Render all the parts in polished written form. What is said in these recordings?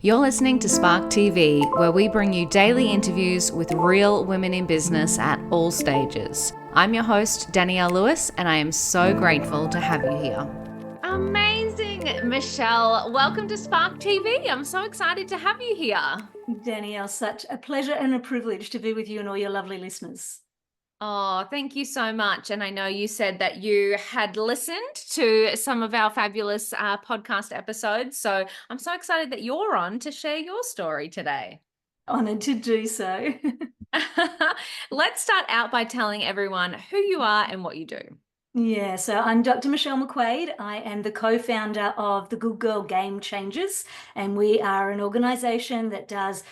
You're listening to Spark TV, where we bring you daily interviews with real women in business at all stages. I'm your host, Danielle Lewis, and I am so grateful to have you here. Amazing, Michelle. Welcome to Spark TV. I'm so excited to have you here. Danielle, such a pleasure and a privilege to be with you and all your lovely listeners. Oh, thank you so much. And I know you said that you had listened to some of our fabulous podcast episodes. So I'm so excited that you're on to share your story today. Honoured to do so. Let's start out by telling everyone who you are and what you do. Yeah, so I'm Dr. Michelle McQuaid. I am the co-founder of the Good Girl Game Changers, and we are an organisation that does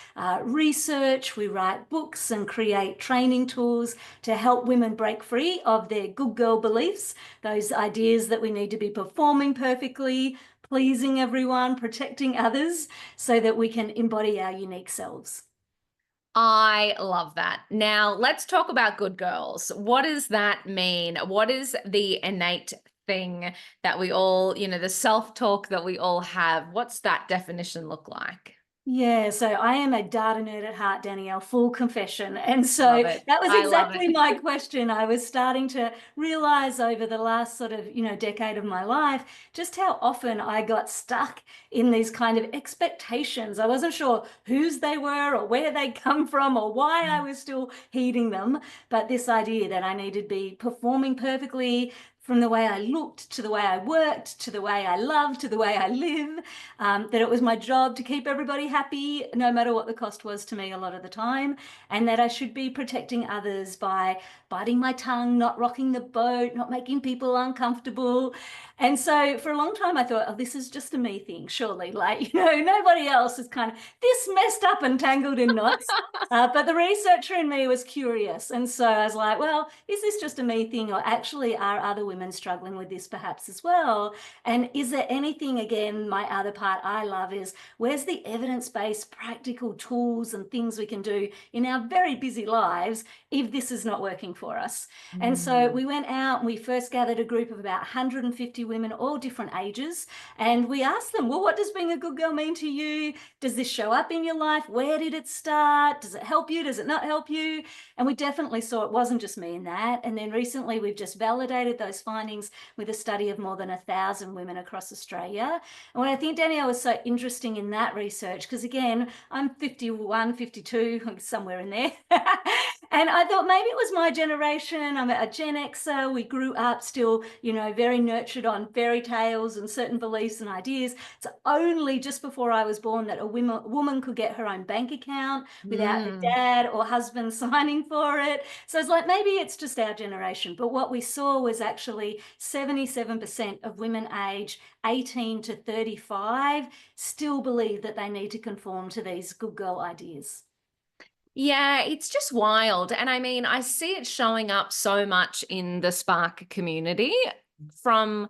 research. We write books and create training tools to help women break free of their good girl beliefs, those ideas that we need to be performing perfectly, pleasing everyone, protecting others, so that we can embody our unique selves. I love that. Now, let's talk about good girls. What does that mean? What is the innate thing that we all, the self-talk that we all have? What's that definition look like? Yeah, so I am a data nerd at heart, Danielle, full confession. And so Love it. that was I love it. exactly my question. I was starting to realize over the last sort of, decade of my life, just how often I got stuck in these kind of expectations. I wasn't sure whose they were or where they come from or why I was still heeding them. But this idea that I needed to be performing perfectly, from the way I looked to the way I worked to the way I loved to the way I live, that it was my job to keep everybody happy no matter what the cost was to me a lot of the time, and that I should be protecting others by biting my tongue, not rocking the boat, not making people uncomfortable. And so for a long time I thought, oh, this is just a me thing, surely. Like, nobody else is kind of this messed up and tangled in knots. But the researcher in me was curious. And so I was like, well, is this just a me thing, or actually are other women struggling with this perhaps as well? And is there anything, again, my other part I love is, where's the evidence-based practical tools and things we can do in our very busy lives if this is not working for us? And so we went out and we first gathered a group of about 150 women, all different ages. And we asked them, well, what does being a good girl mean to you? Does this show up in your life? Where did it start? Does it help you? Does it not help you? And we definitely saw it wasn't just me in that. And then recently we've just validated those findings with a study of more than 1,000 women across Australia. And what I think, Danielle, was so interesting in that research, because again, I'm 51, 52, somewhere in there. And I thought maybe it was my generation. I'm a Gen Xer. We grew up still, very nurtured on fairy tales and certain beliefs and ideas. It's only just before I was born that a woman could get her own bank account without her dad or husband signing for it. So it's like, maybe it's just our generation. But what we saw was actually 77% of women aged 18 to 35 still believe that they need to conform to these good girl ideas. Yeah, it's just wild. And I mean, I see it showing up so much in the Spark community from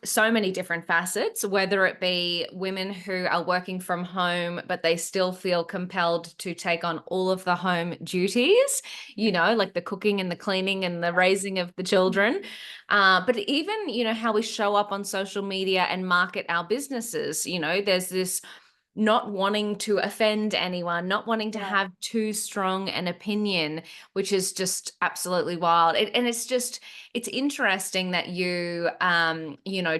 so many different facets, whether it be women who are working from home, but they still feel compelled to take on all of the home duties, like the cooking and the cleaning and the raising of the children. But even, how we show up on social media and market our businesses, there's this not wanting to offend anyone, not wanting to have too strong an opinion, which is just absolutely wild. And it's interesting that you,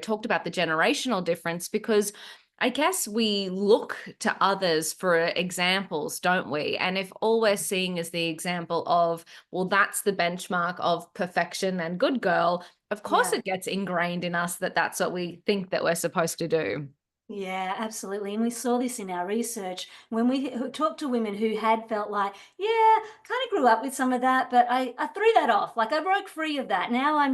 talked about the generational difference, because I guess we look to others for examples, don't we? And if all we're seeing is the example of, well, that's the benchmark of perfection and good girl, of course it gets ingrained in us that that's what we think that we're supposed to do. Yeah, absolutely. And we saw this in our research when we talked to women who had felt like, yeah, kind of grew up with some of that, but I threw that off. Like, I broke free of that. Now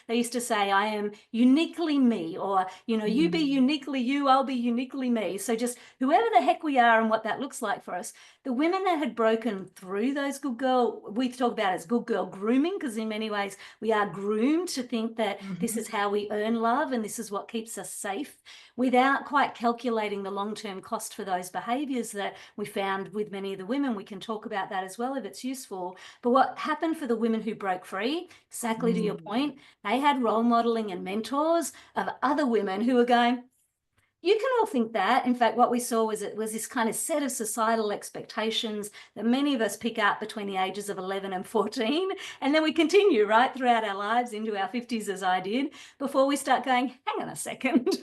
they used to say, I am uniquely me, or, you be uniquely you, I'll be uniquely me. So just whoever the heck we are and what that looks like for us. The women that had broken through those good girl, we talk about as good girl grooming, because in many ways we are groomed to think that this is how we earn love and this is what keeps us safe, without quite calculating the long-term cost for those behaviors that we found with many of the women. We can talk about that as well if it's useful. But what happened for the women who broke free, exactly to your point, they had role modeling and mentors of other women who were going, You can all think that. In fact, what we saw was it was this kind of set of societal expectations that many of us pick up between the ages of 11 and 14. And then we continue right throughout our lives into our 50s, as I did, before we start going, hang on a second,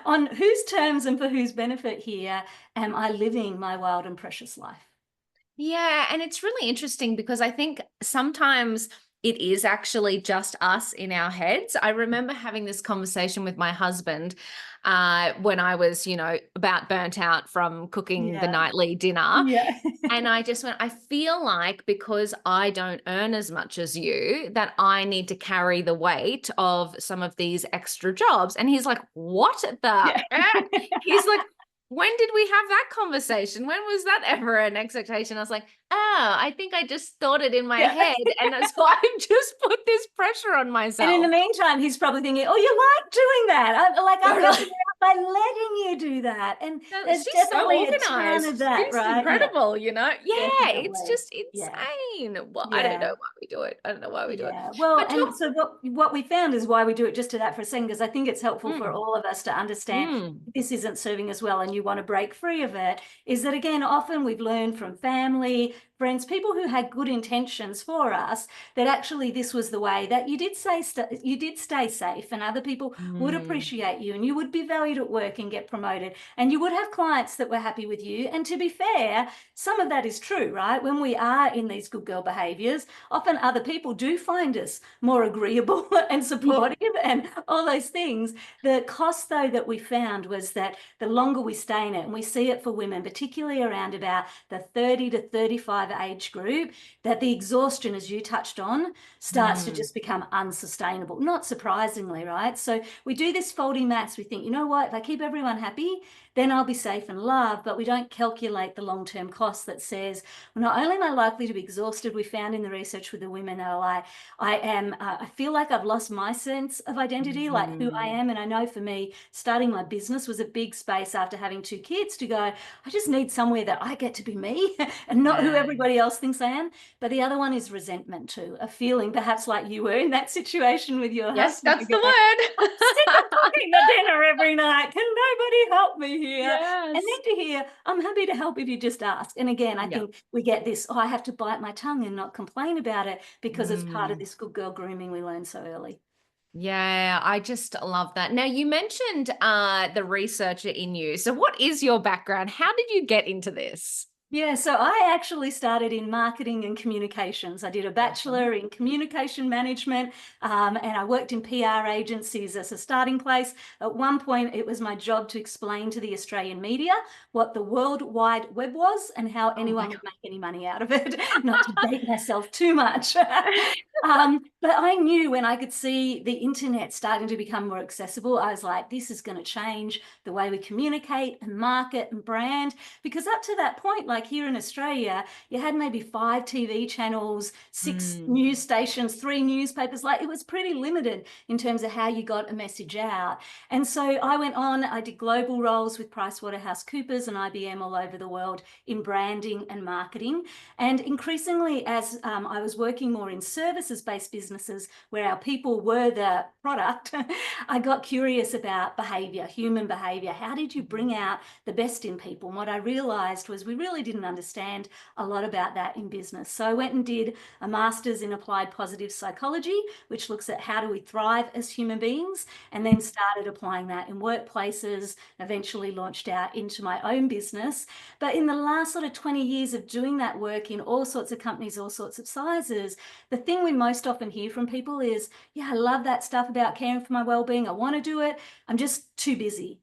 on whose terms and for whose benefit here am I living my wild and precious life? Yeah, and it's really interesting because I think sometimes it is actually just us in our heads. I remember having this conversation with my husband when I was, about burnt out from cooking the Yeah. nightly dinner. Yeah. And I just went, I feel like because I don't earn as much as you, that I need to carry the weight of some of these extra jobs. And he's like, what the? Yeah. He's like, when did we have that conversation? When was that ever an expectation? I was like, oh, I think I just thought it in my Yeah. head. And so I've just put this pressure on And in the myself. meantime, he's probably thinking, "Oh, you like doing that? I'm Totally. helping you out by letting you do that." And No, there's she's so definitely a ton of organized. that, She's right? Yeah, incredible, Yeah, it's definitely. just Yeah, insane. Well, I don't know yeah. why we do it. I don't know why we do it. Yeah, well, But and talk. so what we found is why we do it just to that for a second, because I think it's helpful for Mm, all of us to understand mm, this isn't serving us well and you want to break free of it, is that again, often we've learned from family, friends, people who had good intentions for us, that actually this was the way that you did stay safe and other people would mm, appreciate you and you would be valued at work and get promoted and you would have clients that were happy with you. And to be fair, some of that is true, right? When we are in these good girl behaviors, often other people do find us more agreeable and yeah. supportive and all those things. The cost, though, that we found was that the longer we stay in it, and we see it for women, particularly around about the 30 to 35 age group, that the exhaustion, as you touched on, starts to Mm, just become unsustainable, not surprisingly, right? So we do this faulty maths. We think, you know what, if I keep everyone happy, then I'll be safe and loved, but we don't calculate the long-term cost that says, well, not only am I likely to be exhausted, we found in the research with the women that are like, I feel like I've lost my sense of identity, like who I mm, am. And I know for me, starting my business was a big space after having two kids to go, I just need somewhere that I get to be me and not who yeah. everybody else thinks I am. But the other one is resentment too, a feeling perhaps like you were in that situation with your Yes, husband to that's go, the I'm word. sick of cooking the dinner every night. Can nobody help me here? And Yes. then to hear, I'm happy to help if you just ask. And again, I Yeah. think we get this, oh, I have to bite my tongue and not complain about it because it's part of Mm. this good girl grooming we learned so early. Yeah, I just love that. Now, you mentioned the researcher in you. So, what is your background? How did you get into this? Yeah, so I actually started in marketing and communications. I did a Awesome. bachelor in communication management, and I worked in PR agencies as a starting place. At one point, it was my job to explain to the Australian media what the World Wide Web was and how Oh my anyone would make any money out of it, not to date myself too much. But I knew when I could see the internet starting to become more accessible, I was like, this is going to change the way we communicate and market and brand. Because up to that point, like here in Australia, you had maybe 5 TV channels, 6 news stations, 3 newspapers. Like it was pretty limited in terms of how you got a message out. And so I went on, I did global roles with PricewaterhouseCoopers and IBM all over the world in branding and marketing. And increasingly, as I was working more in services-based businesses where our people were the product, I got curious about behavior, human behavior. How did you bring out the best in people? And what I realized was we really didn't understand a lot about that in business. So I went and did a master's in applied positive psychology, which looks at how do we thrive as human beings, and then started applying that in workplaces, eventually launched out into my own business. But in the last sort of 20 years of doing that work in all sorts of companies, all sorts of sizes, the thing we most often hear from people is, yeah, I love that stuff about caring for my well-being. I want to do it. I'm just too busy.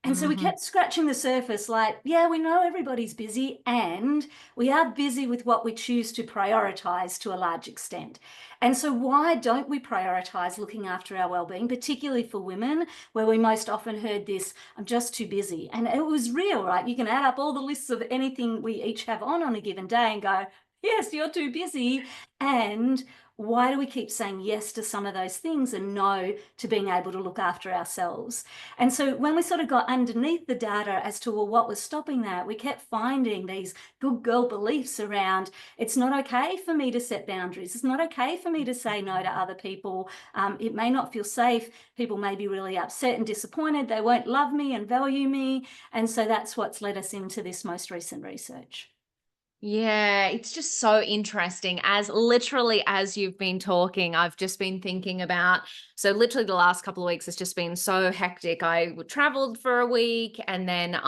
And so we Mm-hmm. kept scratching the surface like, yeah, we know everybody's busy and we are busy with what we choose to prioritize to a large extent. And so why don't we prioritize looking after our well-being, particularly for women, where we most often heard this, I'm just too busy. And it was real, right? You can add up all the lists of anything we each have on a given day and go, yes, you're too busy. And why do we keep saying yes to some of those things and no to being able to look after ourselves? And so when we sort of got underneath the data as to, well, what was stopping that, we kept finding these good girl beliefs around, it's not okay for me to set boundaries. It's not okay for me to say no to other people. It may not feel safe. People may be really upset and disappointed. They won't love me and value me. And so that's what's led us into this most recent research. Yeah, it's just so interesting. As literally as you've been talking, I've just been thinking about, so literally the last couple of weeks has just been so hectic. I traveled for a week, and then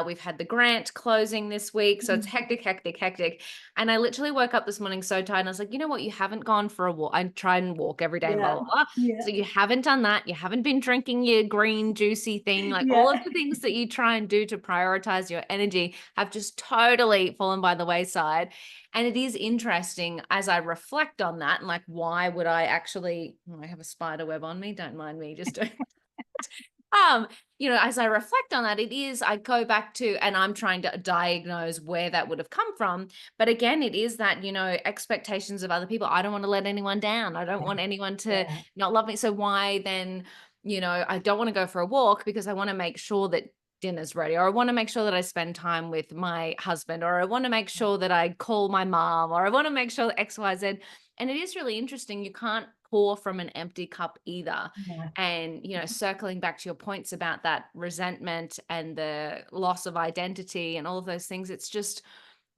we've had the grant closing this week. So it's hectic, hectic, hectic. And I literally woke up this morning so tired, and I was like, you know what? You haven't gone for a walk. I try and walk every day and blah, Yeah. blah, blah. Yeah. So you haven't done that. You haven't been drinking your green juicy thing. Like all of Yeah. the things that you try and do to prioritize your energy have just totally fallen by the wayside. And it is interesting as I reflect on that, and like, why would I actually, I have a spider web on me, don't mind me just doing um as I reflect on that, it is, I go back to, and I'm trying to diagnose where that would have come from. But again, it is that, expectations of other people. I don't want to let anyone down. I don't want anyone to Yeah. not love me. So why then, I don't want to go for a walk because I want to make sure that dinner's ready, or I want to make sure that I spend time with my husband, or I want to make sure that I call my mom, or I want to make sure that XYZ. And it is really interesting. You can't pour from an empty cup either. Yeah. And, circling back to your points about that resentment and the loss of identity and all of those things, it's just,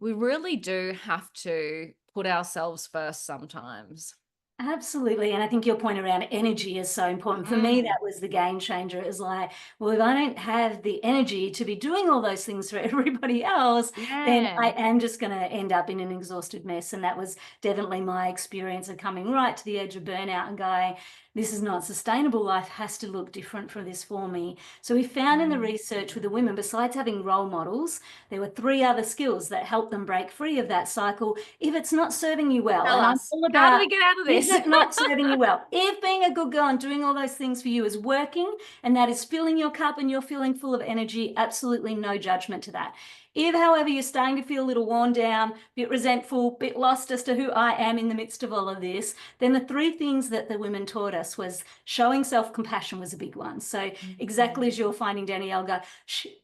we really do have to put ourselves first sometimes. Absolutely. And I think your point around energy is so important. For me, Mm, that was the game changer. It was like, well, if I don't have the energy to be doing all those things for everybody else, then yeah. I am just going to end up in an exhausted mess. And that was definitely my experience of coming right to the edge of burnout and going, this is not sustainable. Life has to look different for this for me. So we found in the Mm. research with the women, besides having role models, there were 3 other skills that help them break free of that cycle if it's not serving you well. Tell And I'm us, all how do about, we get out of is this? it not serving you well? If being a good girl and doing all those things for you is working and that is filling your cup and you're feeling full of energy, absolutely no judgment to that. If, however, you're starting to feel a little worn down, a bit resentful, a bit lost as to who I am in the midst of all of this, then the 3 things that the women taught us was showing self-compassion was a big one. So exactly as you're finding, Danielle, go,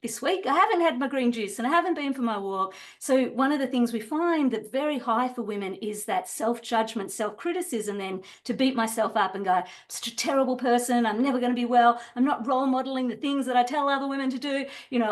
this week I haven't had my green juice and I haven't been for my walk. So one of the things we find that's very high for women is that self-judgment, self-criticism, then to beat myself up and go, I'm such a terrible person, I'm never going to be well, I'm not role modeling the things that I tell other women to do,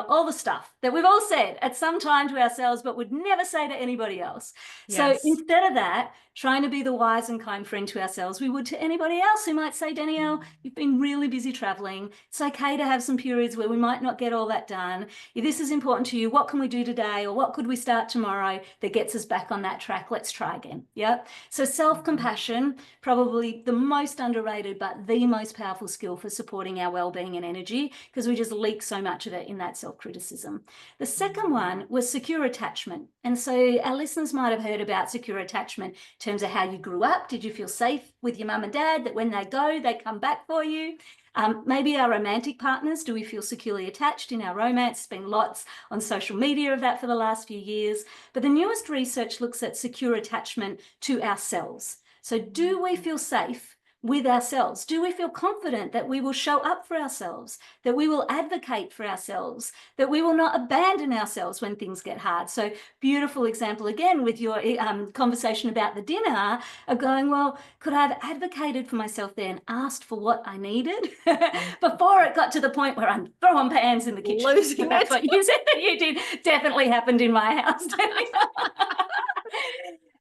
all the stuff that we've all said at some time to ourselves but would never say to anybody else. So Yes. instead of that, trying to be the wise and kind friend to ourselves, we would to anybody else who might say, Danielle, you've been really busy traveling. It's okay to have some periods where we might not get all that done. If this is important to you, what can we do today? Or what could we start tomorrow that gets us back on that track? Let's try again. Yeah. So self-compassion, probably the most underrated, but the most powerful skill for supporting our well-being and energy, because we just leak so much of it in that self-criticism. The second one was secure attachment. And so our listeners might have heard about secure attachment in terms of how you grew up. Did you feel safe with your mum and dad that when they go, they come back for you? Maybe our romantic partners, do we feel securely attached in our romance? There's been lots on social media of that for the last few years. But the newest research looks at secure attachment to ourselves. So do we feel safe with ourselves? Do we feel confident that we will show up for ourselves, that we will advocate for ourselves, that we will not abandon ourselves when things get hard? So beautiful example again with your conversation about the dinner of going, well, could I have advocated for myself there and asked for what I needed before it got to the point where I'm throwing pans in the kitchen? Losing That's it. what you said that you did. Definitely happened in my house.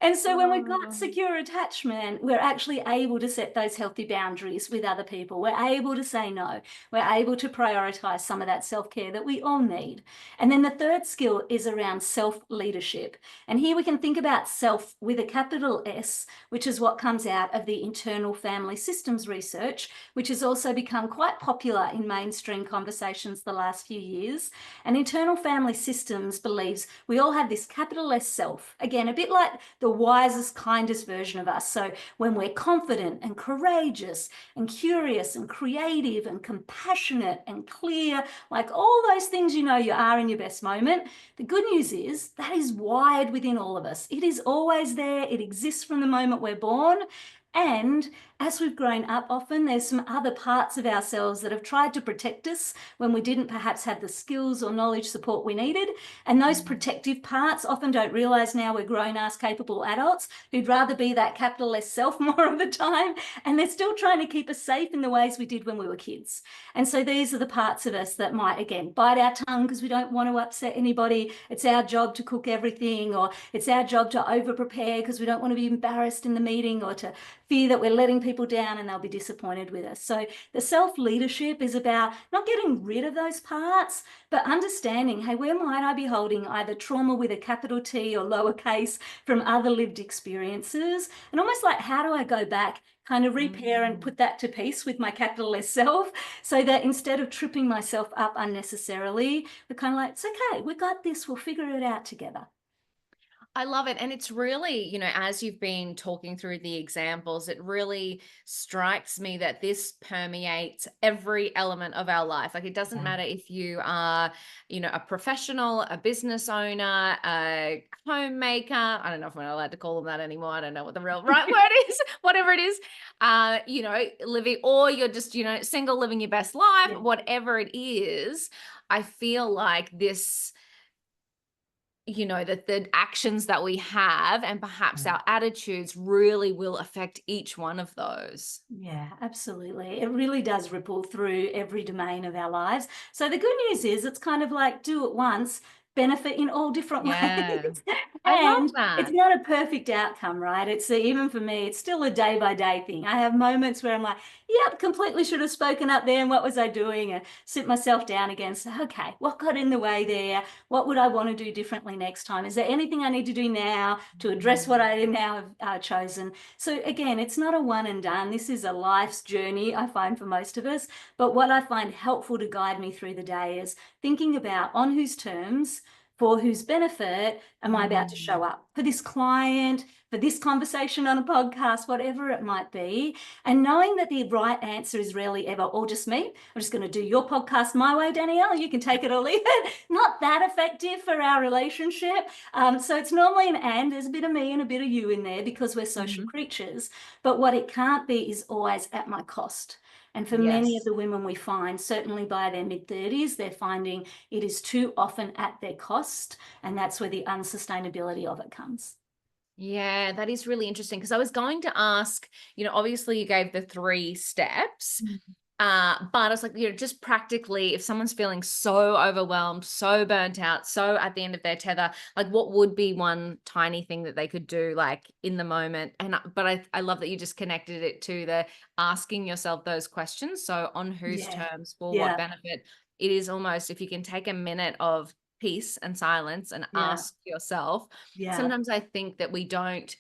And so when we've got Oh. secure attachment, we're actually able to set those healthy boundaries with other people. We're able to say no. We're able to prioritize some of that self-care that we all need. And then the third skill is around self-leadership. And here we can think about self with a capital S, which is what comes out of the internal family systems research, which has also become quite popular in mainstream conversations the last few years. And internal family systems believes we all have this capital S self, again, a bit like the wisest, kindest version of us. So when we're confident and courageous and curious and creative and compassionate and clear, like all those things you are in your best moment, the good news is that is wired within all of us. It is always there. It exists from the moment we're born. And as we've grown up, often there's some other parts of ourselves that have tried to protect us when we didn't perhaps have the skills or knowledge support we needed. And those protective parts often don't realize now we're grown-ass capable adults who'd rather be that capital S self more of the time. And they're still trying to keep us safe in the ways we did when we were kids. And so these are the parts of us that might, again, bite our tongue because we don't want to upset anybody. It's our job to cook everything, or it's our job to over-prepare because we don't want to be embarrassed in the meeting, or to fear that we're letting people down and they'll be disappointed with us. So the self-leadership is about not getting rid of those parts, but understanding, hey, where might I be holding either trauma with a capital T or lowercase from other lived experiences? And almost like, how do I go back, kind of repair and put that to peace with my capital S self, so that instead of tripping myself up unnecessarily, we're kind of like, it's okay, we got this, we'll figure it out together. I love it. And it's really, as you've been talking through the examples, it really strikes me that this permeates every element of our life. Like, it doesn't matter if you are, a professional, a business owner, a homemaker. I don't know if we're not allowed to call them that anymore. I don't know what the real right word is, whatever it is, living, or you're just, single, living your best life, whatever it is. I feel like this, that the actions that we have and perhaps our attitudes really will affect each one of those. Yeah, absolutely. It really does ripple through every domain of our lives. So the good news is it's kind of like do it once, benefit in all different Yeah. ways. I love And it's that. not a perfect outcome, right? It's even for me, it's still a day by day thing. I have moments where I'm like, yep, completely should have spoken up there. And what was I doing? And sit myself down again. So, okay, what got in the way there? What would I want to do differently next time? Is there anything I need to do now to address what I now have chosen? So again, it's not a one and done. This is a life's journey, I find, for most of us. But what I find helpful to guide me through the day is thinking about on whose terms, for whose benefit am I about to show up for this client, for this conversation on a podcast, whatever it might be. And knowing that the right answer is rarely ever, or just me, I'm just going to do your podcast my way, Danielle, you can take it or leave it. Not that effective for our relationship. So it's normally an and, there's a bit of me and a bit of you in there because we're social creatures. But what it can't be is always at my cost. And for many of Yes. the women we find, certainly by their mid-30s, they're finding it is too often at their cost. And that's where the unsustainability of it comes. Yeah, that is really interesting, because I was going to ask, obviously you gave the 3 steps. But I was like, just practically, if someone's feeling so overwhelmed, so burnt out, so at the end of their tether, like what would be one tiny thing that they could do like in the moment? But I love that you just connected it to the asking yourself those questions. So on whose terms, for what Yeah. benefit? It is almost, if you can take a minute of peace and silence and ask yourself. Yeah. Sometimes I think that we don't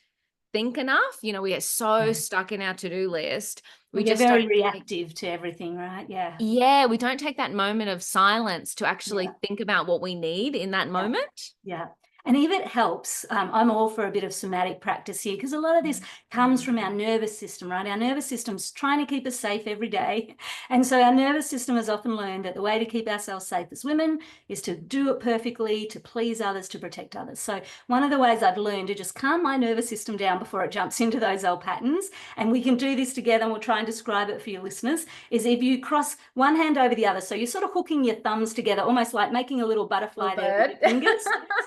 think enough. We get so stuck in our to-do list. We We get just don't very reactive to everything, right? Yeah. Yeah, we don't take that moment of silence to actually Yeah. think about what we need in that moment. Yeah. And if it helps, I'm all for a bit of somatic practice here, because a lot of this comes from our nervous system, right? Our nervous system's trying to keep us safe every day. And so our nervous system has often learned that the way to keep ourselves safe as women is to do it perfectly, to please others, to protect others. So one of the ways I've learned to just calm my nervous system down before it jumps into those old patterns, and we can do this together and we'll try and describe it for your listeners, is if you cross one hand over the other. So you're sort of hooking your thumbs together, almost like making a little butterfly Little there with your bird. fingers.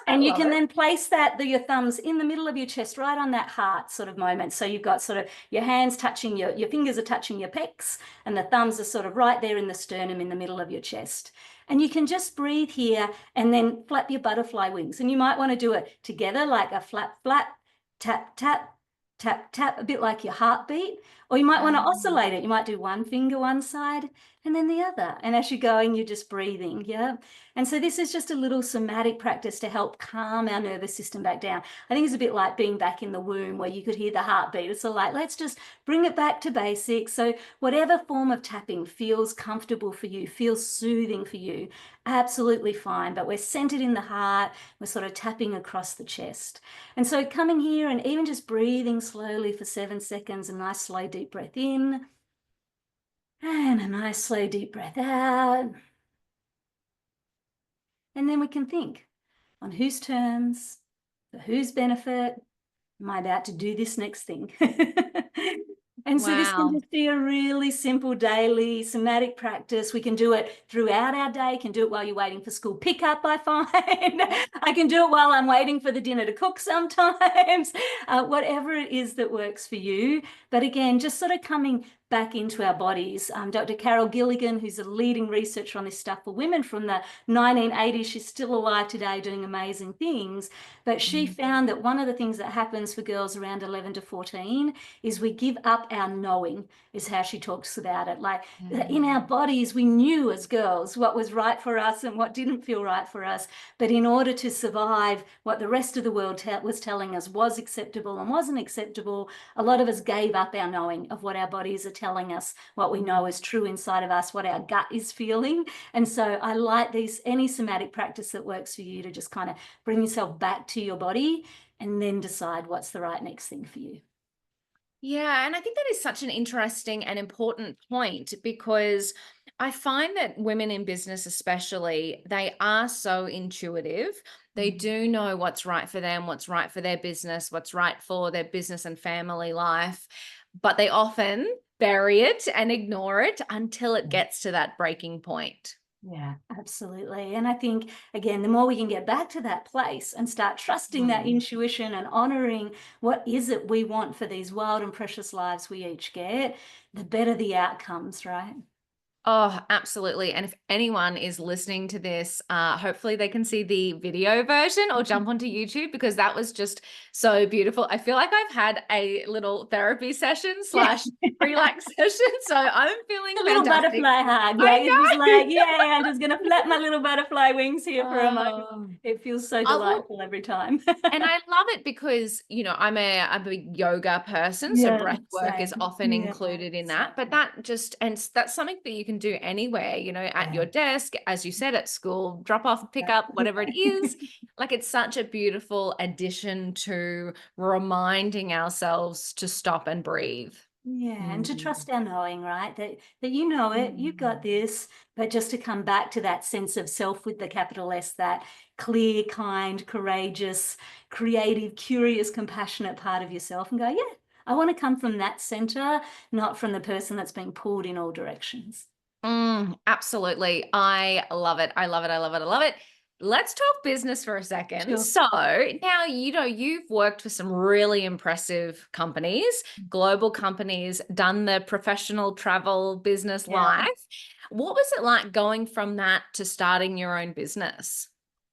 And you Love can it. then place your thumbs in the middle of your chest, right on that heart sort of moment. So you've got sort of your hands touching your fingers are touching your pecs, and the thumbs are sort of right there in the sternum in the middle of your chest. And you can just breathe here and then flap your butterfly wings. And you might want to do it together, like a flap, flap, tap, tap, tap, tap, a bit like your heartbeat. Or you might want to oscillate it. You might do one finger one side and then the other. And as you're going, you're just breathing. Yeah. And so this is just a little somatic practice to help calm our nervous system back down. I think it's a bit like being back in the womb where you could hear the heartbeat. It's like, let's just bring it back to basics. So whatever form of tapping feels comfortable for you, feels soothing for you, absolutely fine. But we're centered in the heart. We're sort of tapping across the chest. And so coming here and even just breathing slowly for 7 seconds, a nice slow deep breath in. And a nice slow deep breath out. And then we can think, on whose terms, for whose benefit am I about to do this next thing? And so this can Wow. just be a really simple daily somatic practice. We can do it throughout our day, can do it while you're waiting for school pickup, I find. I can do it while I'm waiting for the dinner to cook sometimes, whatever it is that works for you. But again, just sort of coming back into our bodies. Dr. Carol Gilligan, who's a leading researcher on this stuff for women from the 1980s, she's still alive today doing amazing things. But she found that one of the things that happens for girls around 11 to 14 is we give up our knowing, is how she talks about it. Like in our bodies, we knew as girls what was right for us and what didn't feel right for us. But in order to survive what the rest of the world was telling us was acceptable and wasn't acceptable, a lot of us gave up our knowing of what our bodies are telling us, what we know is true inside of us, what our gut is feeling. And so I like any somatic practice that works for you to just kind of bring yourself back to your body and then decide what's the right next thing for you. Yeah, and I think that is such an interesting and important point because I find that women in business, especially, they are so intuitive. They do know what's right for them, what's right for their business, what's right for their business and family life, but they often bury it and ignore it until it gets to that breaking point. Yeah, absolutely. And I think, again, the more we can get back to that place and start trusting that intuition and honoring what is it we want for these wild and precious lives we each get, the better the outcomes, right? Oh, absolutely. And if anyone is listening to this, hopefully they can see the video version or jump onto YouTube because that was just so beautiful. I feel like I've had a little therapy session slash relax session. So I'm feeling A little fantastic. butterfly hug. I Like it's just know. like, yeah, I'm just gonna flap my little butterfly wings here for a moment. Oh. It feels so I will, delightful every time. and I love it because, I'm a yoga person, so Yeah, breath work is same. often Yeah, included in same. that. But that's something that you can do anywhere, at your desk, as you said, at school, drop off, pick up, whatever it is. Like it's such a beautiful addition to reminding ourselves to stop and breathe. Yeah, and to Mm. trust our knowing, right? That you know it, you've got this, but just to come back to that sense of self with the capital S, that clear, kind, courageous, creative, curious, compassionate part of yourself and go, yeah, I want to come from that center, not from the person that's being pulled in all directions. Absolutely. I love it. I love it. I love it. I love it. Let's talk business for a second. Sure. So now, you've worked for some really impressive companies, global companies, done the professional travel business Yeah. life. What was it like going from that to starting your own business?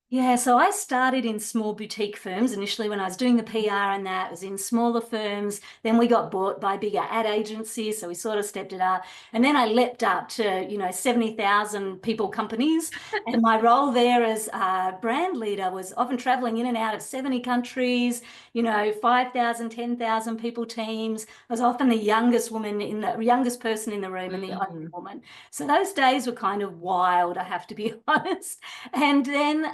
Yeah, so I started in small boutique firms initially when I was doing the PR and that. It was in smaller firms. Then we got bought by bigger ad agencies, so we sort of stepped it up. And then I leapt up to, 70,000 people companies. And my role there as a brand leader was often traveling in and out of 70 countries, 5,000, 10,000 people teams. I was often the youngest youngest person in the room and the only Mm. woman. So those days were kind of wild, I have to be honest. And then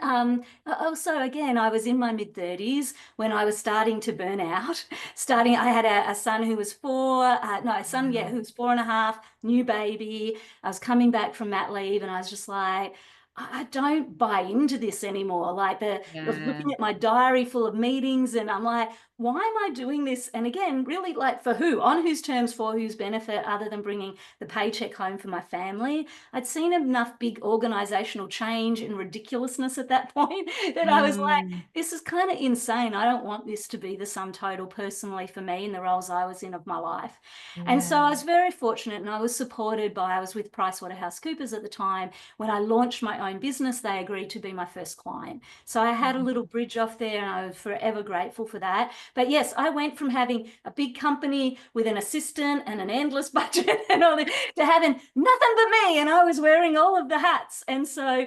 also, again, I was in my mid-30s when I was starting to burn out. I had a son who was a son, yeah, who was 4.5, new baby. I was coming back from mat leave and I was just like, I don't buy into this anymore. Like Yeah. looking at my diary full of meetings and I'm like, why am I doing this? And again, really like for who, on whose terms, for whose benefit, other than bringing the paycheck home for my family. I'd seen enough big organizational change and ridiculousness at that point that I was like, Mm. this is kind of insane. I don't want this to be the sum total personally for me in the roles I was in of my life. And so I Yeah. was very fortunate and I was with PricewaterhouseCoopers at the time when I launched my my own business, they agreed to be my first client. So I had a little bridge off there, and I was forever grateful for that. But yes, I went from having a big company with an assistant and an endless budget and all that to having nothing but me, and I was wearing all of the hats. And so,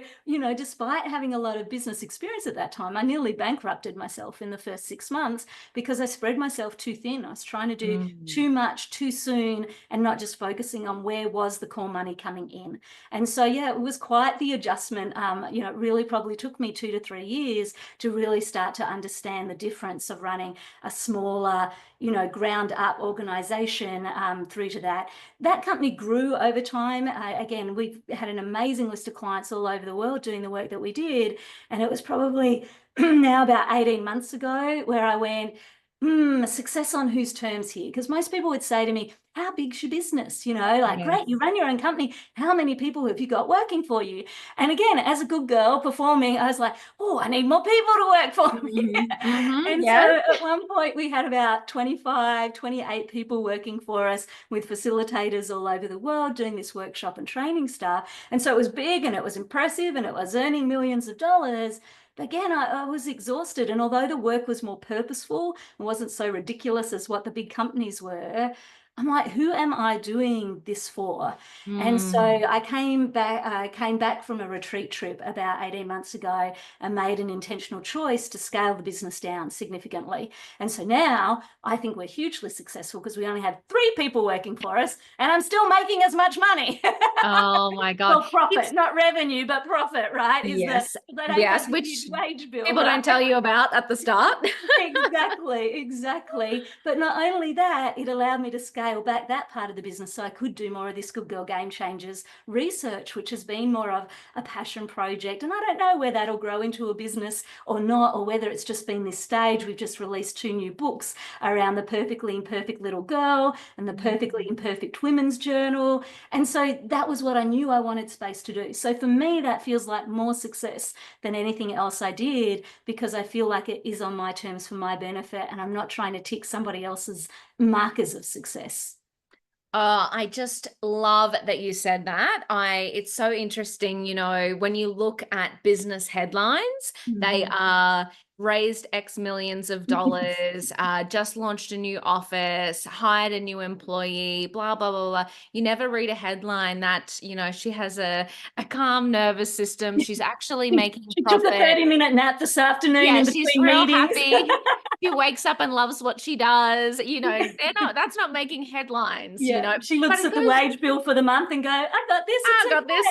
despite having a lot of business experience at that time, I nearly bankrupted myself in the first 6 months because I spread myself too thin. I was trying to do too much too soon and not just focusing on where was the core money coming in. And so, yeah, it was quite the adjustment. It really probably took me 2 to 3 years to really start to understand the difference of running a smaller, ground up organization through to that. That company grew over time. Again, we've had an amazing list of clients all over the world doing the work that we did. And it was probably now about 18 months ago where I went, success on whose terms here? Because most people would say to me, how big's your business? Great, you run your own company. How many people have you got working for you? And again, as a good girl performing, I was like, oh, I need more people to work for me. And so at one point we had about 25, 28 people working for us with facilitators all over the world doing this workshop and training stuff. And so it was big and it was impressive and it was earning millions of dollars. But again, I was exhausted. And although the work was more purposeful and wasn't so ridiculous as what the big companies were, I'm like, who am I doing this for? And so I came back from a retreat trip about 18 months ago and made an intentional choice to scale the business down significantly. And so now I think we're hugely successful because we only have 3 people working for us and I'm still making as much money. Oh my God. Well, profit, not revenue, but profit, right? Yes. They don't Yes, have a which huge wage bill. people don't tell you about at the start. Exactly. But not only that, it allowed me to scale back that part of the business so I could do more of this Good Girl Game Changers research, which has been more of a passion project. And I don't know where that'll grow into a business or not, or whether it's just been this stage. We've just released 2 new books around the Perfectly Imperfect Little Girl and the Perfectly Imperfect Women's Journal. And so that was what I knew I wanted space to do. So for me, that feels like more success than anything else I did, because I feel like it is on my terms for my benefit and I'm not trying to tick somebody else's markers of success. I just love that you said that. It's so interesting, when you look at business headlines, they are raised X millions of dollars, just launched a new office, hired a new employee, blah, blah, blah, blah. You never read a headline that, she has a calm nervous system. She's actually making She profit. took a 30-minute nap this afternoon in between she's real meetings. happy. She wakes up and loves what she does. That's not making headlines. She looks at the wage bill for the month and go, I've got this. I've got this.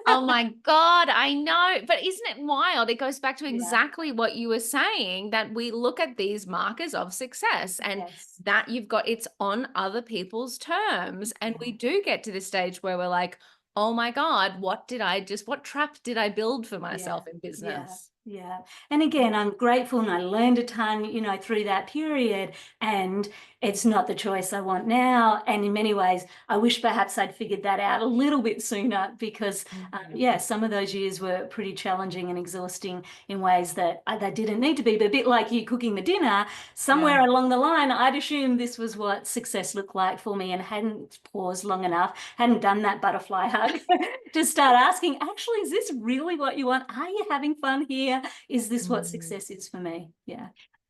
Oh my God, I know. But isn't it wild? It goes back to exactly what you were saying, that we look at these markers of success and that it's on other people's terms. And we do get to this stage where we're like, oh my God, what trap did I build for myself in business? Yeah. And again, I'm grateful and I learned a ton, through that period, and it's not the choice I want now. And in many ways, I wish perhaps I'd figured that out a little bit sooner because, some of those years were pretty challenging and exhausting in ways that they didn't need to be. But a bit like you cooking the dinner, somewhere along the line, I'd assumed this was what success looked like for me and hadn't paused long enough, hadn't done that butterfly hug to start asking, actually, is this really what you want? Are you having fun here? Is this what success is for me? Yeah.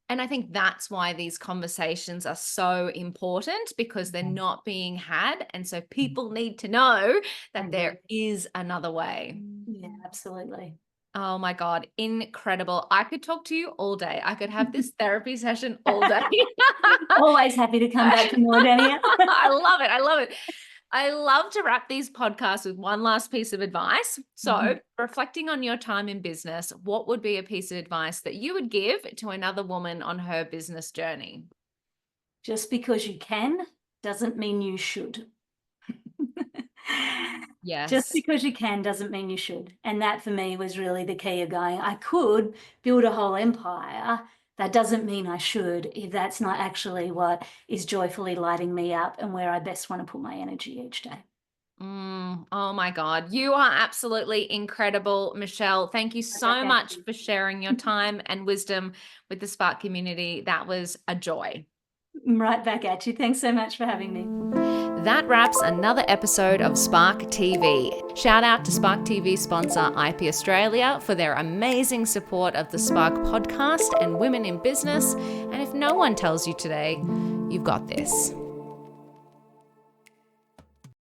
And I think that's why these conversations are so important, because they're not being had. And so people need to know that there is another way. Yeah, absolutely. Oh my God, incredible. I could talk to you all day. I could have this therapy session all day. Always happy to come back for more, Dania. I love it. I love it. I love to wrap these podcasts with one last piece of advice. So, reflecting on your time in business, what would be a piece of advice that you would give to another woman on her business journey? Just because you can doesn't mean you should. Yes. Just because you can doesn't mean you should. And that for me was really the key of going, I could build a whole empire. That doesn't mean I should, if that's not actually what is joyfully lighting me up and where I best want to put my energy each day. Oh my God. You are absolutely incredible, Michelle. Thank you so much for sharing your time and wisdom with the Spark community. That was a joy. Right back at you. Thanks so much for having me. That wraps another episode of Spark TV. Shout out to Spark TV sponsor IP Australia for their amazing support of the Spark podcast and women in business. And if no one tells you today, you've got this.